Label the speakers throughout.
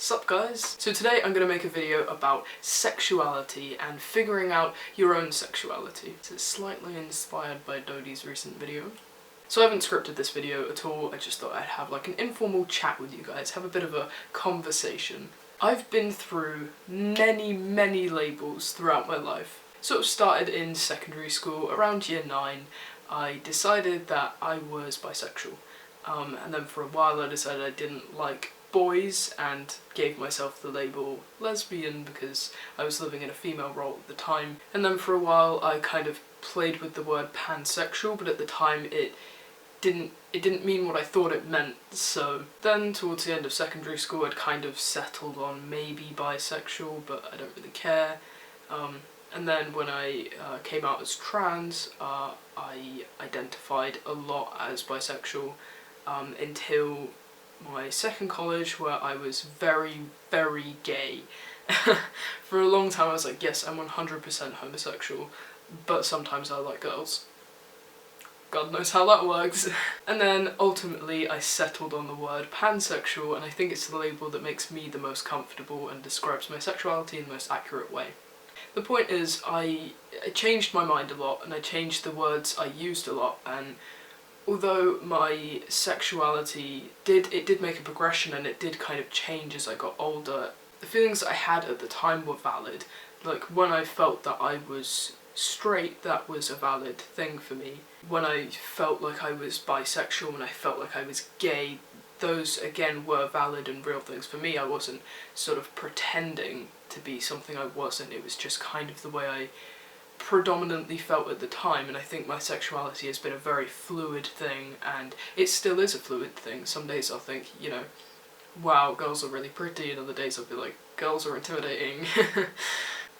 Speaker 1: Sup guys? So today I'm going to make a video about sexuality and figuring out your own sexuality. It's slightly inspired by Dodie's recent video. So I haven't scripted this video at all, I just thought I'd have like an informal chat with you guys, have a bit of a conversation. I've been through many labels throughout my life. Sort of started in secondary school, around year 9, I decided that I was bisexual. And then for a while I decided I didn't like boys and gave myself the label lesbian because I was living in a female role at the time. And then for a while I kind of played with the word pansexual, but at the time it didn't mean what I thought it meant. So then towards the end of secondary school I'd kind of settled on maybe bisexual, but I don't really care. And then when I came out as trans, I identified a lot as bisexual until my second college, where I was very gay. For a long time I was like, yes, I'm 100% homosexual, but sometimes I like girls. God knows how that works. And then ultimately I settled on the word pansexual, and I think it's the label that makes me the most comfortable and describes my sexuality in the most accurate way. The point is, I changed my mind a lot, and I changed the words I used a lot, and although my sexuality did make a progression and it did kind of change as I got older, the feelings I had at the time were valid. Like, when I felt that I was straight, that was a valid thing for me. When I felt like I was bisexual, when I felt like I was gay, those again were valid and real things for me. I wasn't sort of pretending to be something I wasn't, it was just kind of the way I predominantly felt at the time. And I think my sexuality has been a very fluid thing, and it still is a fluid thing. Some days I'll think, you know, wow, girls are really pretty, and other days I'll be like, girls are intimidating.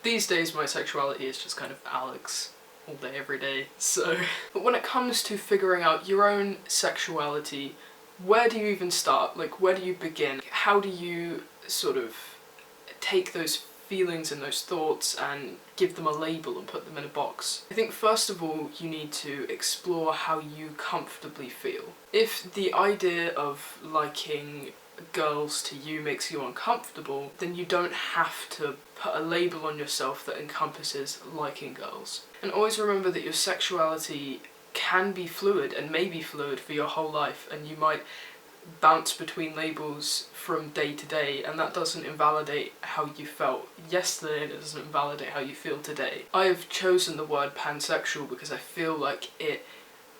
Speaker 1: These days my sexuality is just kind of Alex, all day, every day, so. But when it comes to figuring out your own sexuality, where do you even start? Like, where do you begin? How do you sort of take those feelings and those thoughts and give them a label and put them in a box? I think first of all you need to explore how you comfortably feel. If the idea of liking girls to you makes you uncomfortable, then you don't have to put a label on yourself that encompasses liking girls. And always remember that your sexuality can be fluid and may be fluid for your whole life, and you might bounce between labels from day to day, and that doesn't invalidate how you felt yesterday, and it doesn't invalidate how you feel today. I have chosen the word pansexual because I feel like it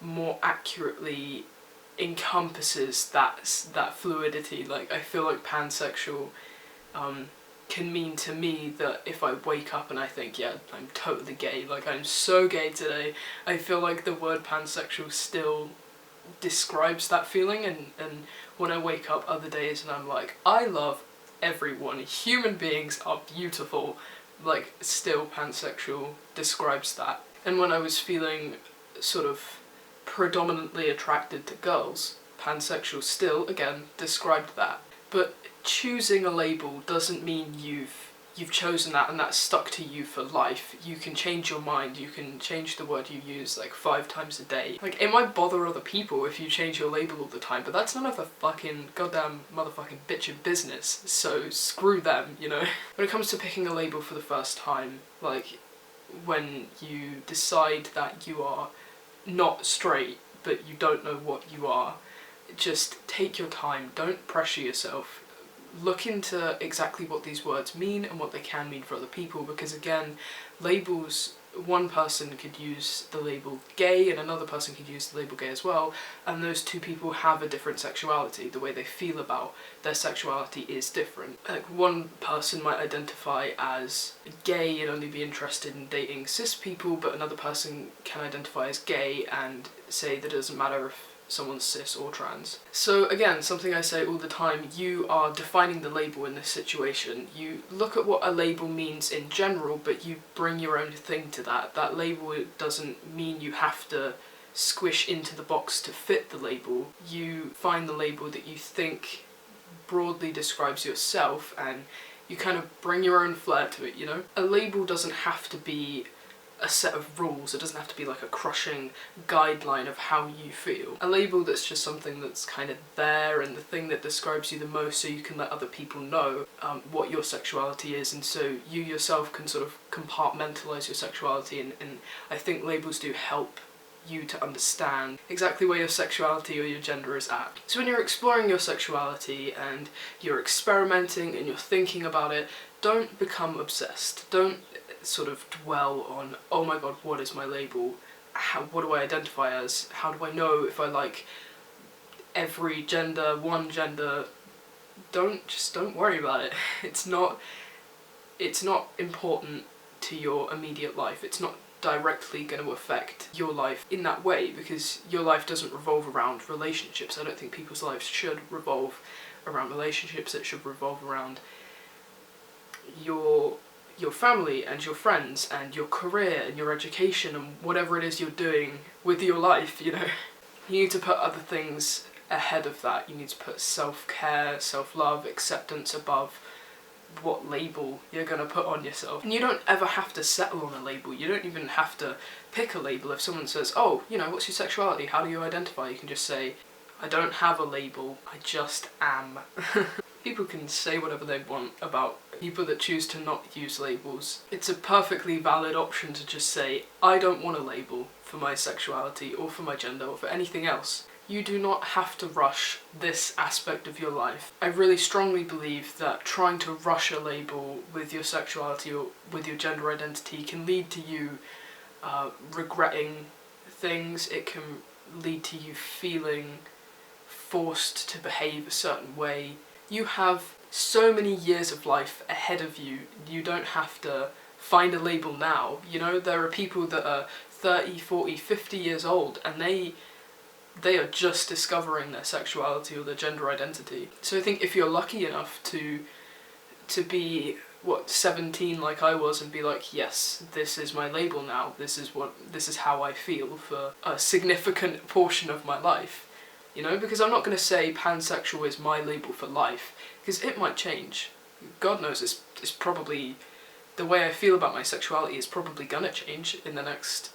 Speaker 1: more accurately encompasses that fluidity. Like, I feel like pansexual can mean to me that if I wake up and I think, yeah, I'm totally gay, like I'm so gay today, I feel like the word pansexual still describes that feeling, and when I wake up other days and I'm like, I love everyone, human beings are beautiful, like, still pansexual describes that. And when I was feeling sort of predominantly attracted to girls, pansexual still, again, described that. But choosing a label doesn't mean you've chosen that and that's stuck to you for life. You can change your mind, you can change the word you use like 5 times a day. Like, it might bother other people if you change your label all the time, but that's none of the fucking goddamn motherfucking bitchin' business, so screw them, you know? When it comes to picking a label for the first time, like, when you decide that you are not straight, but you don't know what you are, just take your time, don't pressure yourself. Look into exactly what these words mean and what they can mean for other people, because again, labels, one person could use the label gay and another person could use the label gay as well, and those two people have a different sexuality. The way they feel about their sexuality is different. Like, one person might identify as gay and only be interested in dating cis people, but another person can identify as gay and say that it doesn't matter if someone's cis or trans. So again, something I say all the time, you are defining the label in this situation. You look at what a label means in general, but you bring your own thing to that. That label doesn't mean you have to squish into the box to fit the label. You find the label that you think broadly describes yourself, and you kind of bring your own flair to it, you know? A label doesn't have to be a set of rules. It doesn't have to be like a crushing guideline of how you feel. A label that's just something that's kind of there and the thing that describes you the most, so you can let other people know what your sexuality is, and so you yourself can sort of compartmentalise your sexuality, and I think labels do help you to understand exactly where your sexuality or your gender is at. So when you're exploring your sexuality and you're experimenting and you're thinking about it, don't become obsessed. Don't sort of dwell on, oh my god, what is my label? What do I identify as? How do I know if I like every gender, one gender? Don't worry about it. It's not important to your immediate life. It's not directly going to affect your life in that way, because your life doesn't revolve around relationships. I don't think people's lives should revolve around relationships. It should revolve around your family and your friends and your career and your education and whatever it is you're doing with your life, you know. You need to put other things ahead of that. You need to put self-care, self-love, acceptance above what label you're going to put on yourself. And you don't ever have to settle on a label. You don't even have to pick a label. If someone says, oh, you know, what's your sexuality? How do you identify? You can just say, I don't have a label, I just am. People can say whatever they want about people that choose to not use labels. It's a perfectly valid option to just say, I don't want a label for my sexuality or for my gender or for anything else. You do not have to rush this aspect of your life. I really strongly believe that trying to rush a label with your sexuality or with your gender identity can lead to you regretting things. It can lead to you feeling forced to behave a certain way. You have so many years of life ahead of you. You don't have to find a label now. You know, there are people that are 30, 40, 50 years old and they are just discovering their sexuality or their gender identity. So I think if you're lucky enough to be, 17 like I was, and be like, yes, this is my label now, this is how I feel for a significant portion of my life. You know, because I'm not going to say pansexual is my label for life, because it might change. God knows, it's probably, the way I feel about my sexuality is probably gonna change in the next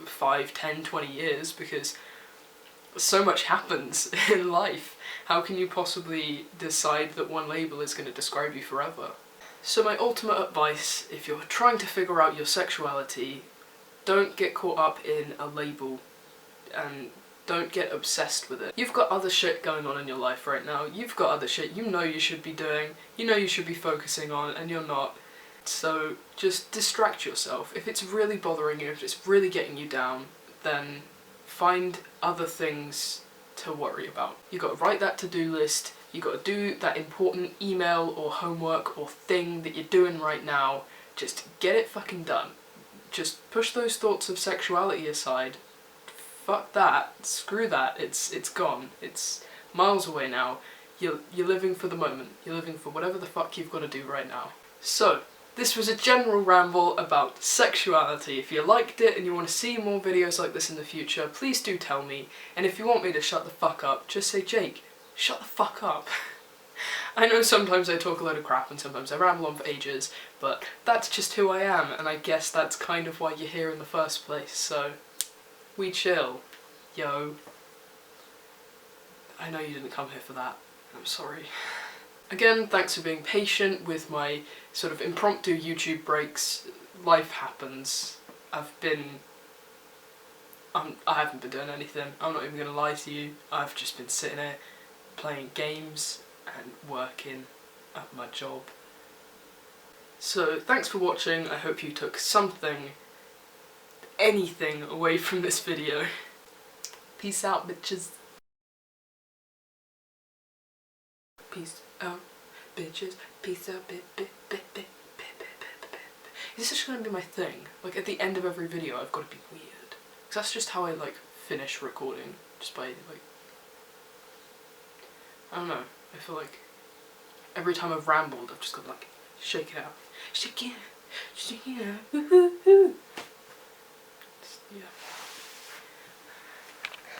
Speaker 1: 5, 10, 20 years, because so much happens in life. How can you possibly decide that one label is going to describe you forever? So my ultimate advice, if you're trying to figure out your sexuality, don't get caught up in a label and don't get obsessed with it. You've got other shit going on in your life right now. You've got other shit you know you should be doing, you know you should be focusing on, and you're not. So just distract yourself. If it's really bothering you, if it's really getting you down, then find other things to worry about. You got to write that to-do list, you got to do that important email or homework or thing that you're doing right now. Just get it fucking done. Just push those thoughts of sexuality aside. Fuck that, screw that, it's gone. It's miles away now. You're living for the moment. You're living for whatever the fuck you've got to do right now. So, this was a general ramble about sexuality. If you liked it and you want to see more videos like this in the future, please do tell me. And if you want me to shut the fuck up, just say, Jake, shut the fuck up. I know sometimes I talk a load of crap and sometimes I ramble on for ages, but that's just who I am, and I guess that's kind of why you're here in the first place, so we chill, yo. I know you didn't come here for that. I'm sorry. Again, thanks for being patient with my sort of impromptu YouTube breaks. Life happens. I haven't been doing anything. I'm not even gonna lie to you. I've just been sitting here playing games and working at my job. So thanks for watching. I hope you took something, anything away from this video. Peace out, bitches. Peace out, bitches. Peace out, Is this just gonna be my thing? Like, at the end of every video, I've got to be weird. Because that's just how I, like, finish recording. Just by, like... I don't know. I feel like every time I've rambled, I've just got to, like, shake it out. Shake it out. Shake it out. Woo-hoo-hoo. Yeah.